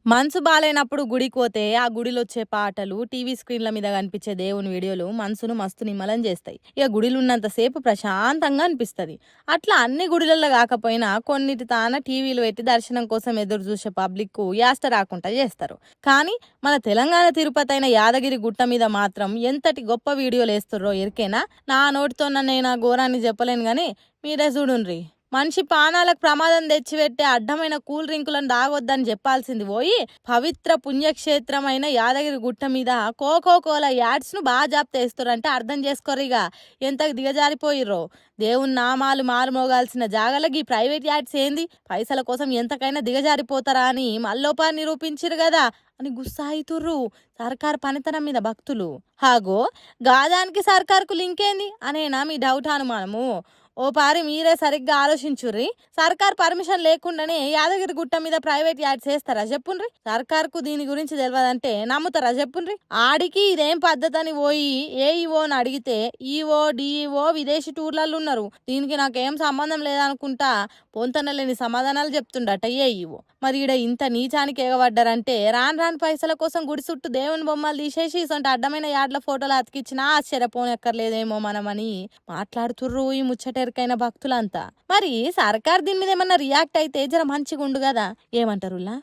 మనసు బాలేనప్పుడు గుడికి పోతే ఆ గుడిలొచ్చే పాటలు, టీవీ స్క్రీన్‌ల మీద కనిపించే దేవుని వీడియోలు మనసును మస్తు నిమ్మలం చేస్తాయి. ఇక గుడిలో ఉన్నంత సేపు ప్రశాంతంగా అనిపిస్తది. అట్లా అన్ని గుడిలల్లో కాకపోయినా కొన్నిటి తాన టీవీలు పెట్టి దర్శనం కోసం ఎదురు చూసే పబ్లిక్‌కు యాష్ట రాకుండా చేస్తారు. కానీ మన తెలంగాణ తిరుపతి అయిన యాదగిరి గుట్ట మీద మాత్రం ఎంతటి గొప్ప వీడియోలేస్తుర్రో ఎరికేనా? నా నోటితోన నేను ఆ ఘోరాన్ని చెప్పలేను గానీ మీరే చూడుండ్రి. మనిషి పానాలకు ప్రమాదం తెచ్చిపెట్టే అడ్డమైన కూల్ డ్రింకులను తాగొద్దని చెప్పాల్సింది పోయి పవిత్ర పుణ్యక్షేత్రమైన యాదగిరి గుట్ట మీద కోకో కోలా యాడ్స్ ను బాగా జాప్తేస్తారంటే అర్థం చేసుకోరిగా ఎంత దిగజారిపోయిర్రో. దేవుని నామాలు మారుమోగాల్సిన జాగలకి ఈ ప్రైవేట్ యాడ్స్ ఏంది, పైసల కోసం ఎంతకైనా దిగజారిపోతారా అని మల్లోపా నిరూపించిరు కదా అని గుస్సాయితుర్రు సర్కార్ పనితనం మీద భక్తులు. హాగో గాదానికి సర్కార్కు లింక్ ఏంది అనేనా మీ డౌట్ అనుమానము? ఓ పారి మీరే సరిగ్గా ఆలోచించుర్రి. సర్కార్ పర్మిషన్ లేకుండానే యాదగిరి గుట్ట మీద ప్రైవేట్ యాడ్స్ వేస్తారా చెప్పుండ్రి? సర్కార్కు దీని గురించి తెలియదంటే నమ్ముతారా చెప్పుండ్రి? ఆడికి ఇదేం పద్ధతి అని పోయి ఏఈఓని అడిగితే ఈఓ డిఈఓ విదేశీ టూర్లలో ఉన్నారు, దీనికి నాకేం సంబంధం లేదనుకుంటా పొంతనలేని సమాధానాలు చెప్తుండట ఏఈఓ. మరి ఈడ ఇంత నీచానికి ఎగబడ్డారంటే రాను రాను పైసల కోసం గుడి చుట్టూ దేవుని బొమ్మలు తీసేసి ఇసొంటి అడ్డమైన యాడ్ల ఫోటోలు అతికిచ్చినా ఆశ్చర్యపోనక్కర్లేదేమో మనమని మాట్లాడుతుర్రు ఈ ముచ్చటెరికైన భక్తులంతా. మరి సర్కార్ దీని మీద ఏమన్నా రియాక్ట్ అయితే జర మంచిగుండు కదా, ఏమంటారులా?